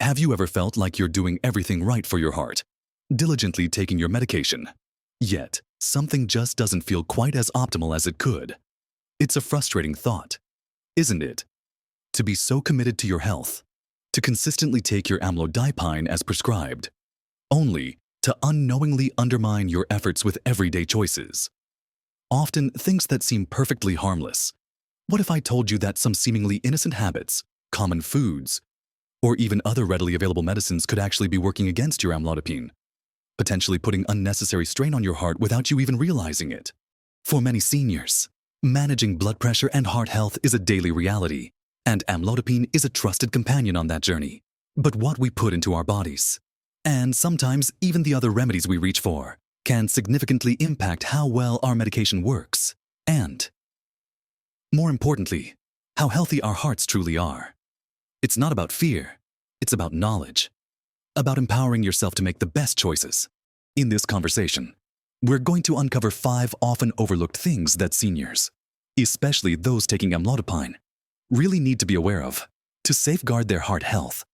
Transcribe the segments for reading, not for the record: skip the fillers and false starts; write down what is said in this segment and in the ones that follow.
Have you ever felt like you're doing everything right for your heart, diligently taking your medication, yet something just doesn't feel quite as optimal as it could? It's a frustrating thought, isn't it? To be so committed to your health, to consistently take your amlodipine as prescribed, only to unknowingly undermine your efforts with everyday choices. Often things that seem perfectly harmless. What if I told you that some seemingly innocent habits, common foods, or even other readily available medicines could actually be working against your amlodipine, potentially putting unnecessary strain on your heart without you even realizing it? For many seniors, managing blood pressure and heart health is a daily reality, and amlodipine is a trusted companion on that journey. But what we put into our bodies, and sometimes even the other remedies we reach for, can significantly impact how well our medication works, and, more importantly, how healthy our hearts truly are. It's not about fear, it's about knowledge, about empowering yourself to make the best choices. In this conversation, we're going to uncover 5 often overlooked things that seniors, especially those taking amlodipine, really need to be aware of to safeguard their heart health.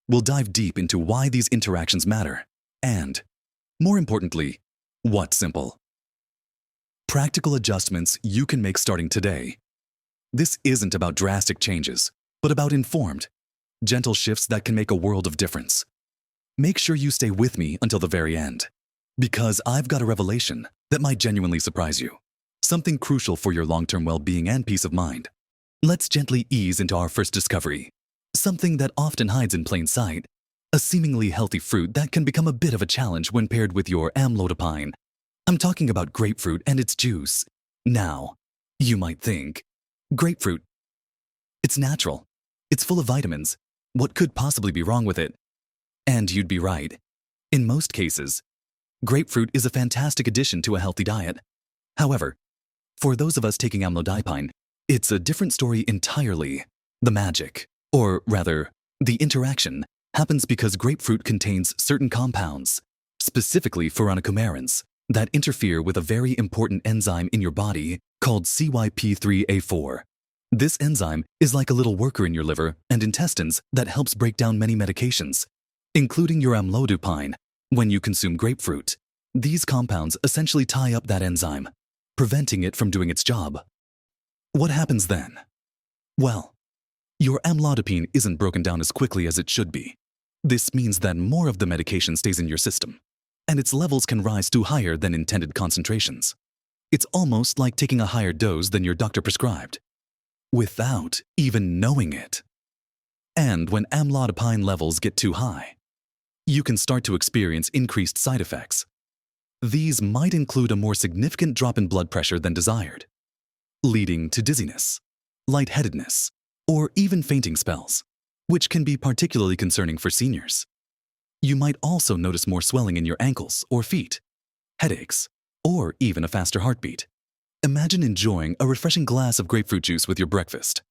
We'll dive deep into why these interactions matter and, more importantly, what's simple, practical adjustments you can make starting today. This isn't about drastic changes, but about informed, gentle shifts that can make a world of difference. Make sure you stay with me until the very end, because I've got a revelation that might genuinely surprise you, something crucial for your long-term well-being and peace of mind. Let's gently ease into our first discovery, something that often hides in plain sight, a seemingly healthy fruit that can become a bit of a challenge when paired with your amlodipine. I'm talking about grapefruit and its juice. Now, you might think, grapefruit, it's natural, it's full of vitamins, what could possibly be wrong with it? And you'd be right. In most cases, grapefruit is a fantastic addition to a healthy diet. However, for those of us taking amlodipine, it's a different story entirely. The magic, or rather, the interaction, happens because grapefruit contains certain compounds, specifically furanocoumarins, that interfere with a very important enzyme in your body called CYP3A4. This enzyme is like a little worker in your liver and intestines that helps break down many medications, including your amlodipine. When you consume grapefruit, these compounds essentially tie up that enzyme, preventing it from doing its job. What happens then? Well, your amlodipine isn't broken down as quickly as it should be. This means that more of the medication stays in your system, and its levels can rise to higher than intended concentrations. It's almost like taking a higher dose than your doctor prescribed, without even knowing it. And when amlodipine levels get too high, you can start to experience increased side effects. These might include a more significant drop in blood pressure than desired, leading to dizziness, lightheadedness, or even fainting spells, which can be particularly concerning for seniors. You might also notice more swelling in your ankles or feet, headaches, or even a faster heartbeat. Imagine enjoying a refreshing glass of grapefruit juice with your breakfast,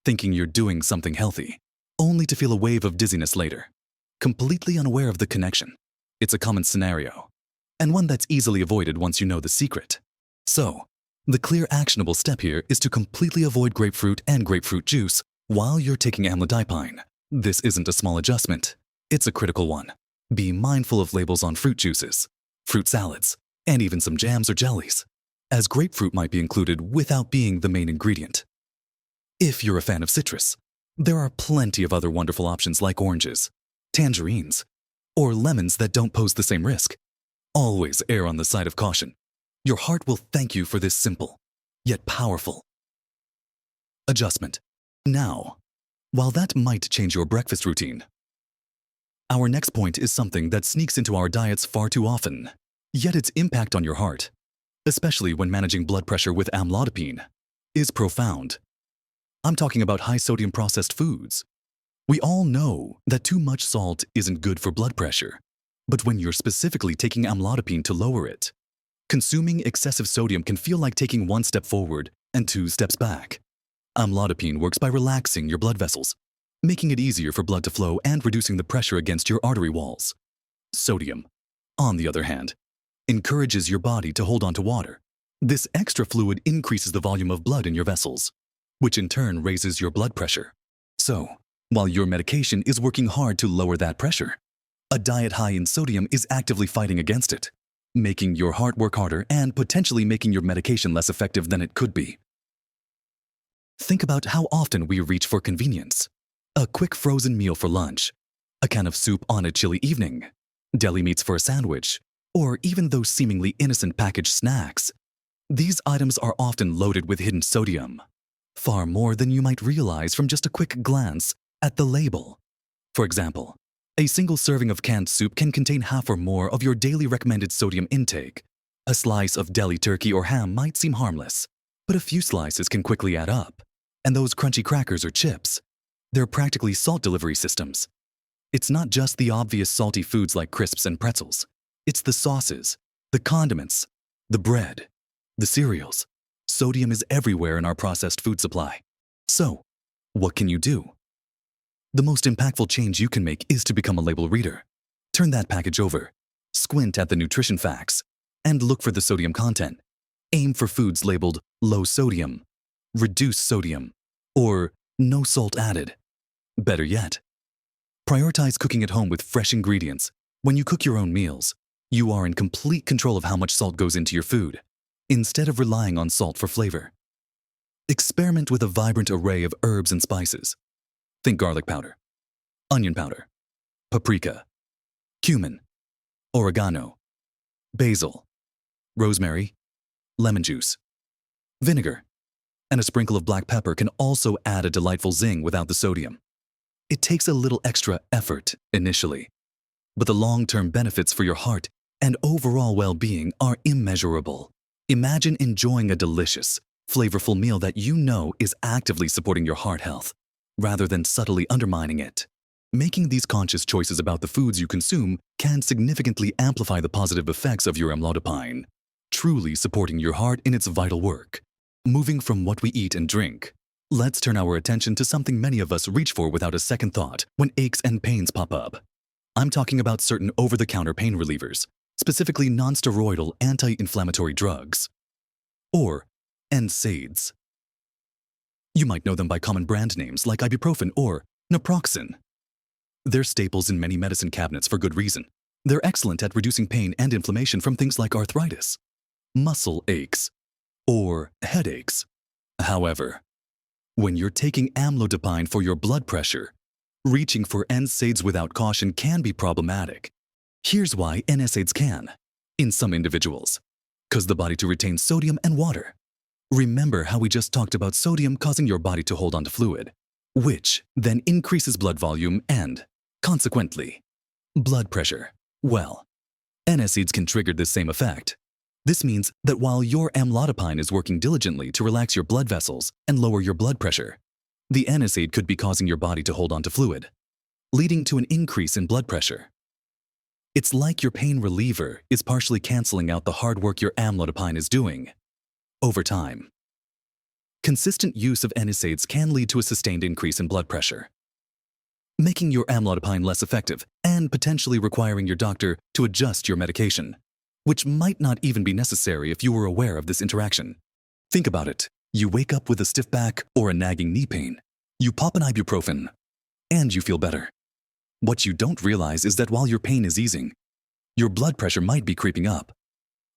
thinking you're doing something healthy, only to feel a wave of dizziness later, completely unaware of the connection. It's a common scenario, and one that's easily avoided once you know the secret. So, the clear actionable step here is to completely avoid grapefruit and grapefruit juice while you're taking amlodipine. This isn't a small adjustment, it's a critical one. Be mindful of labels on fruit juices, fruit salads, and even some jams or jellies, as grapefruit might be included without being the main ingredient. If you're a fan of citrus, there are plenty of other wonderful options like oranges, tangerines, or lemons that don't pose the same risk. Always err on the side of caution. Your heart will thank you for this simple, yet powerful adjustment. Now, while that might change your breakfast routine, our next point is something that sneaks into our diets far too often, yet its impact on your heart, especially when managing blood pressure with amlodipine, is profound. I'm talking about high-sodium processed foods. We all know that too much salt isn't good for blood pressure, but when you're specifically taking amlodipine to lower it, consuming excessive sodium can feel like taking 1 step forward and 2 steps back. Amlodipine works by relaxing your blood vessels, making it easier for blood to flow and reducing the pressure against your artery walls. Sodium, on the other hand, encourages your body to hold on to water. This extra fluid increases the volume of blood in your vessels, which in turn raises your blood pressure. So, while your medication is working hard to lower that pressure. A diet high in sodium is actively fighting against it, making your heart work harder and potentially making your medication less effective than it could be. Think about how often we reach for convenience. A quick frozen meal for lunch, a can of soup on a chilly evening, deli meats for a sandwich, or even those seemingly innocent packaged snacks. These items are often loaded with hidden sodium, far more than you might realize from just a quick glance at the label. For example, a single serving of canned soup can contain half or more of your daily recommended sodium intake. A slice of deli turkey or ham might seem harmless, but a few slices can quickly add up. And those crunchy crackers or chips, they're practically salt delivery systems. It's not just the obvious salty foods like crisps and pretzels. It's the sauces, the condiments, the bread, the cereals. Sodium is everywhere in our processed food supply. So, what can you do? The most impactful change you can make is to become a label reader. Turn that package over, squint at the nutrition facts, and look for the sodium content. Aim for foods labeled low sodium, reduced sodium, or no salt added. Better yet, prioritize cooking at home with fresh ingredients. When you cook your own meals, you are in complete control of how much salt goes into your food, instead of relying on salt for flavor. Experiment with a vibrant array of herbs and spices. Think garlic powder, onion powder, paprika, cumin, oregano, basil, rosemary, lemon juice, vinegar, and a sprinkle of black pepper can also add a delightful zing without the sodium. It takes a little extra effort initially, but the long-term benefits for your heart and overall well-being are immeasurable. Imagine enjoying a delicious, flavorful meal that you know is actively supporting your heart health, rather than subtly undermining it. Making these conscious choices about the foods you consume can significantly amplify the positive effects of your amlodipine, truly supporting your heart in its vital work. Moving from what we eat and drink, let's turn our attention to something many of us reach for without a second thought when aches and pains pop up. I'm talking about certain over-the-counter pain relievers, specifically non-steroidal anti-inflammatory drugs, or NSAIDs. You might know them by common brand names like ibuprofen or naproxen. They're staples in many medicine cabinets for good reason. They're excellent at reducing pain and inflammation from things like arthritis, muscle aches, or headaches. However, when you're taking amlodipine for your blood pressure, reaching for NSAIDs without caution can be problematic. Here's why NSAIDs can, in some individuals, cause the body to retain sodium and water. Remember how we just talked about sodium causing your body to hold onto fluid, which then increases blood volume and, consequently, blood pressure. Well, NSAIDs can trigger this same effect. This means that while your amlodipine is working diligently to relax your blood vessels and lower your blood pressure, the NSAID could be causing your body to hold onto fluid, leading to an increase in blood pressure. It's like your pain reliever is partially canceling out the hard work your amlodipine is doing. Over time, consistent use of NSAIDs can lead to a sustained increase in blood pressure, making your amlodipine less effective and potentially requiring your doctor to adjust your medication, which might not even be necessary if you were aware of this interaction. Think about it. You wake up with a stiff back or a nagging knee pain. You pop an ibuprofen, and you feel better. What you don't realize is that while your pain is easing, your blood pressure might be creeping up,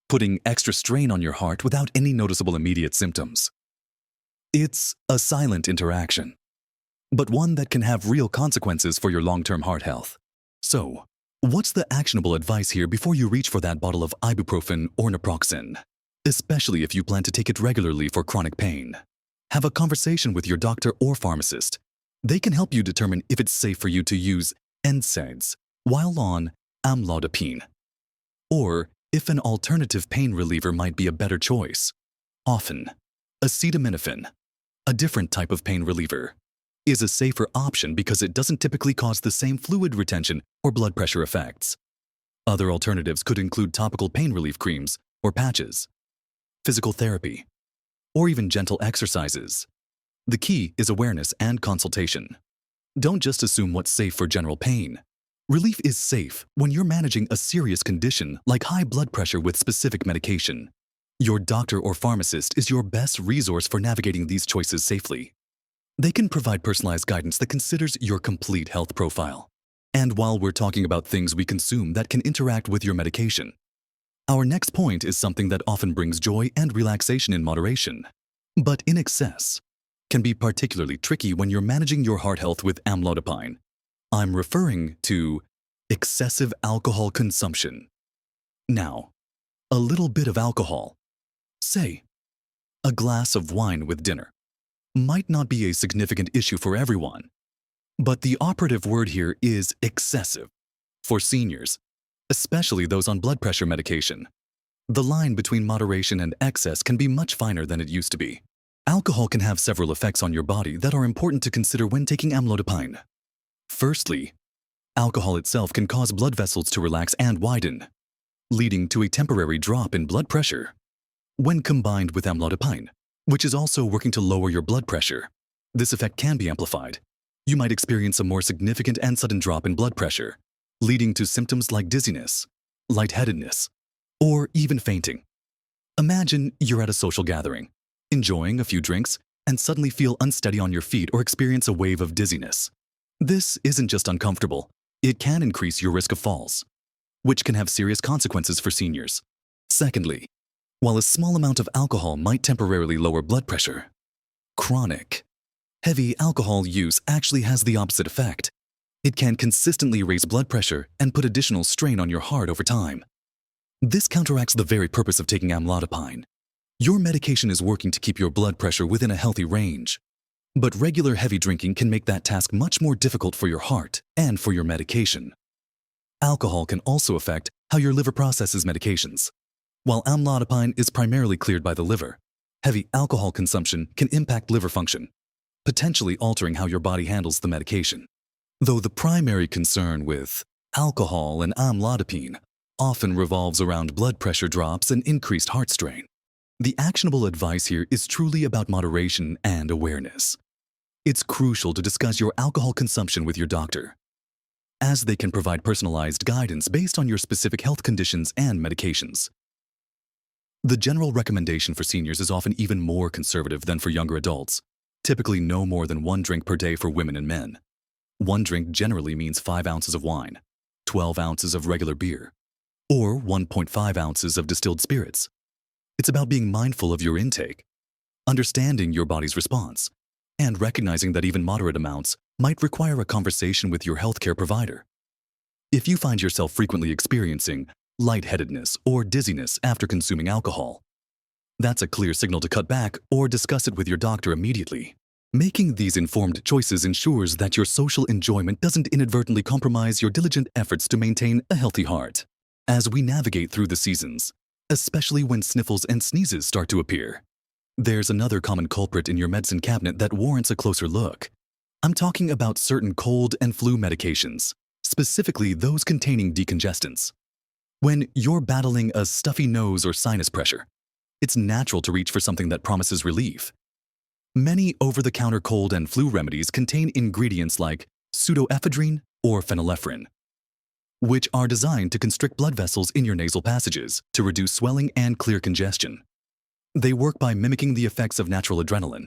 putting extra strain on your heart without any noticeable immediate symptoms. It's a silent interaction, but one that can have real consequences for your long-term heart health. So, what's the actionable advice here before you reach for that bottle of ibuprofen or naproxen? Especially if you plan to take it regularly for chronic pain. Have a conversation with your doctor or pharmacist. They can help you determine if it's safe for you to use NSAIDs while on amlodipine, or if an alternative pain reliever might be a better choice. Often, acetaminophen, a different type of pain reliever, is a safer option because it doesn't typically cause the same fluid retention or blood pressure effects. Other alternatives could include topical pain relief creams or patches, physical therapy, or even gentle exercises. The key is awareness and consultation. Don't just assume what's safe for general pain. Relief is safe when you're managing a serious condition like high blood pressure with specific medication. Your doctor or pharmacist is your best resource for navigating these choices safely. They can provide personalized guidance that considers your complete health profile. And while we're talking about things we consume that can interact with your medication, our next point is something that often brings joy and relaxation in moderation, but in excess can be particularly tricky when you're managing your heart health with amlodipine. I'm referring to excessive alcohol consumption. Now, a little bit of alcohol, say, a glass of wine with dinner, might not be a significant issue for everyone, but the operative word here is excessive. For seniors, especially those on blood pressure medication, the line between moderation and excess can be much finer than it used to be. Alcohol can have several effects on your body that are important to consider when taking amlodipine. Firstly, alcohol itself can cause blood vessels to relax and widen, leading to a temporary drop in blood pressure. When combined with amlodipine, which is also working to lower your blood pressure, this effect can be amplified. You might experience a more significant and sudden drop in blood pressure, leading to symptoms like dizziness, lightheadedness, or even fainting. Imagine you're at a social gathering, enjoying a few drinks, and suddenly feel unsteady on your feet or experience a wave of dizziness. This isn't just uncomfortable, it can increase your risk of falls, which can have serious consequences for seniors. Secondly, while a small amount of alcohol might temporarily lower blood pressure, chronic, heavy alcohol use actually has the opposite effect. It can consistently raise blood pressure and put additional strain on your heart over time. This counteracts the very purpose of taking amlodipine. Your medication is working to keep your blood pressure within a healthy range, but regular heavy drinking can make that task much more difficult for your heart and for your medication. Alcohol can also affect how your liver processes medications. While amlodipine is primarily cleared by the liver, heavy alcohol consumption can impact liver function, potentially altering how your body handles the medication. Though the primary concern with alcohol and amlodipine often revolves around blood pressure drops and increased heart strain, the actionable advice here is truly about moderation and awareness. It's crucial to discuss your alcohol consumption with your doctor, as they can provide personalized guidance based on your specific health conditions and medications. The general recommendation for seniors is often even more conservative than for younger adults, typically no more than 1 drink per day for women and men. 1 drink generally means 5 ounces of wine, 12 ounces of regular beer, or 1.5 ounces of distilled spirits. It's about being mindful of your intake, understanding your body's response, and recognizing that even moderate amounts might require a conversation with your healthcare provider. If you find yourself frequently experiencing lightheadedness or dizziness after consuming alcohol, that's a clear signal to cut back or discuss it with your doctor immediately. Making these informed choices ensures that your social enjoyment doesn't inadvertently compromise your diligent efforts to maintain a healthy heart. As we navigate through the seasons, especially when sniffles and sneezes start to appear, there's another common culprit in your medicine cabinet that warrants a closer look. I'm talking about certain cold and flu medications, specifically those containing decongestants. When you're battling a stuffy nose or sinus pressure, it's natural to reach for something that promises relief. Many over-the-counter cold and flu remedies contain ingredients like pseudoephedrine or phenylephrine, which are designed to constrict blood vessels in your nasal passages to reduce swelling and clear congestion. They work by mimicking the effects of natural adrenaline,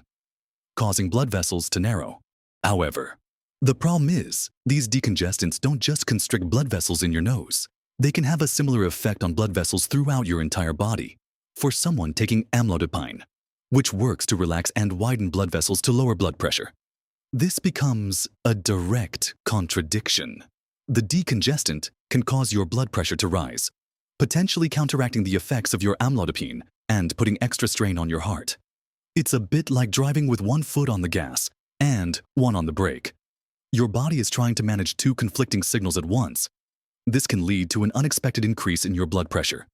causing blood vessels to narrow. However, the problem is, these decongestants don't just constrict blood vessels in your nose. They can have a similar effect on blood vessels throughout your entire body. For someone taking amlodipine, which works to relax and widen blood vessels to lower blood pressure, this becomes a direct contradiction. The decongestant can cause your blood pressure to rise, potentially counteracting the effects of your amlodipine and putting extra strain on your heart. It's a bit like driving with 1 foot on the gas and 1 on the brake. Your body is trying to manage 2 conflicting signals at once. This can lead to an unexpected increase in your blood pressure,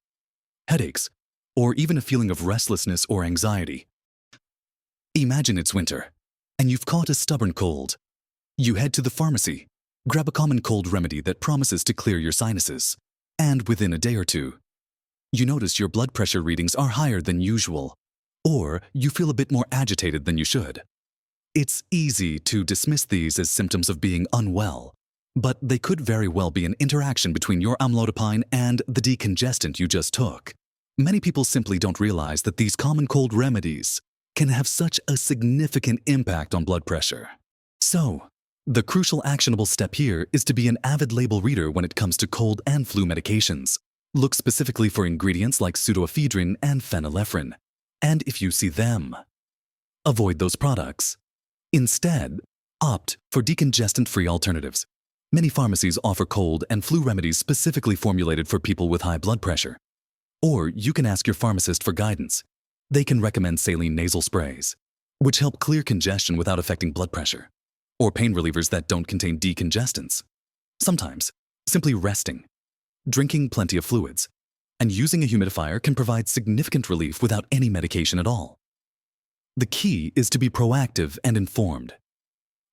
headaches, or even a feeling of restlessness or anxiety. Imagine it's winter, and you've caught a stubborn cold. You head to the pharmacy, grab a common cold remedy that promises to clear your sinuses, and within a day or 2, you notice your blood pressure readings are higher than usual, or you feel a bit more agitated than you should. It's easy to dismiss these as symptoms of being unwell, but they could very well be an interaction between your amlodipine and the decongestant you just took. Many people simply don't realize that these common cold remedies can have such a significant impact on blood pressure. So, the crucial actionable step here is to be an avid label reader when it comes to cold and flu medications. Look specifically for ingredients like pseudoephedrine and phenylephrine, and if you see them, avoid those products. Instead, opt for decongestant-free alternatives. Many pharmacies offer cold and flu remedies specifically formulated for people with high blood pressure. Or you can ask your pharmacist for guidance. They can recommend saline nasal sprays, which help clear congestion without affecting blood pressure, or pain relievers that don't contain decongestants. Sometimes, simply resting, drinking plenty of fluids, and using a humidifier can provide significant relief without any medication at all. The key is to be proactive and informed,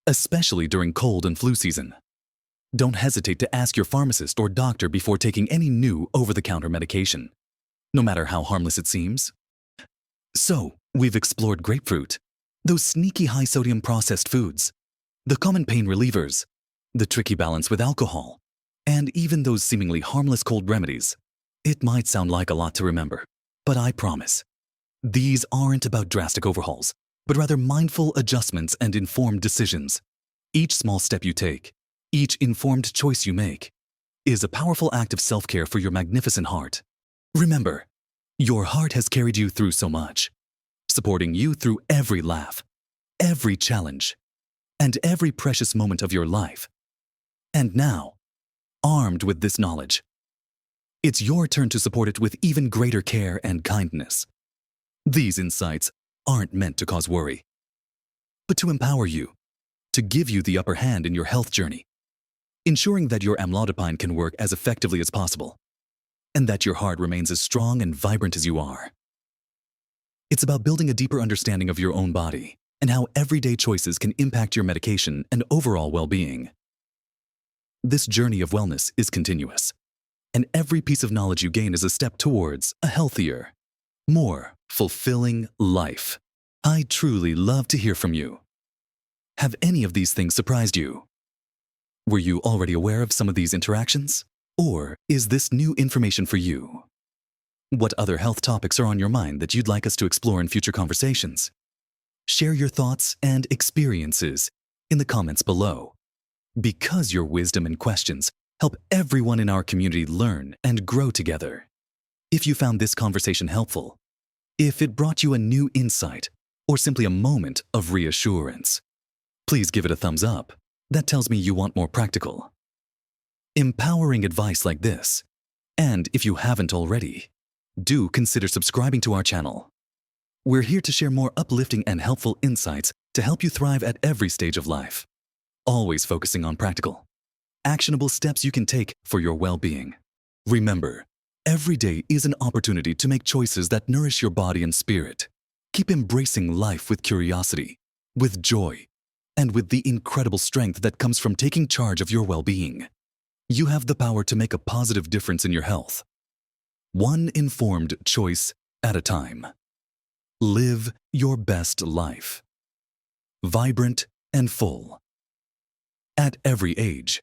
especially during cold and flu season. Don't hesitate to ask your pharmacist or doctor before taking any new over-the-counter medication, no matter how harmless it seems. So, we've explored grapefruit, those sneaky high-sodium processed foods, the common pain relievers, the tricky balance with alcohol, and even those seemingly harmless cold remedies. It might sound like a lot to remember, but I promise, these aren't about drastic overhauls, but rather mindful adjustments and informed decisions. Each small step you take, each informed choice you make, is a powerful act of self-care for your magnificent heart. Remember, your heart has carried you through so much, supporting you through every laugh, every challenge, and every precious moment of your life. And now, armed with this knowledge, it's your turn to support it with even greater care and kindness. These insights aren't meant to cause worry, but to empower you, to give you the upper hand in your health journey, ensuring that your amlodipine can work as effectively as possible, and that your heart remains as strong and vibrant as you are. It's about building a deeper understanding of your own body and how everyday choices can impact your medication and overall well-being. This journey of wellness is continuous, and every piece of knowledge you gain is a step towards a healthier, more fulfilling life. I truly love to hear from you. Have any of these things surprised you? Were you already aware of some of these interactions? Or is this new information for you? What other health topics are on your mind that you'd like us to explore in future conversations? Share your thoughts and experiences in the comments below, because your wisdom and questions help everyone in our community learn and grow together. If you found this conversation helpful, if it brought you a new insight, or simply a moment of reassurance, please give it a thumbs up. That tells me you want more practical, empowering advice like this. And if you haven't already, do consider subscribing to our channel. We're here to share more uplifting and helpful insights to help you thrive at every stage of life, always focusing on practical, actionable steps you can take for your well-being. Remember, every day is an opportunity to make choices that nourish your body and spirit. Keep embracing life with curiosity, with joy, and with the incredible strength that comes from taking charge of your well-being. You have the power to make a positive difference in your health, one informed choice at a time. Live your best life, vibrant and full, at every age.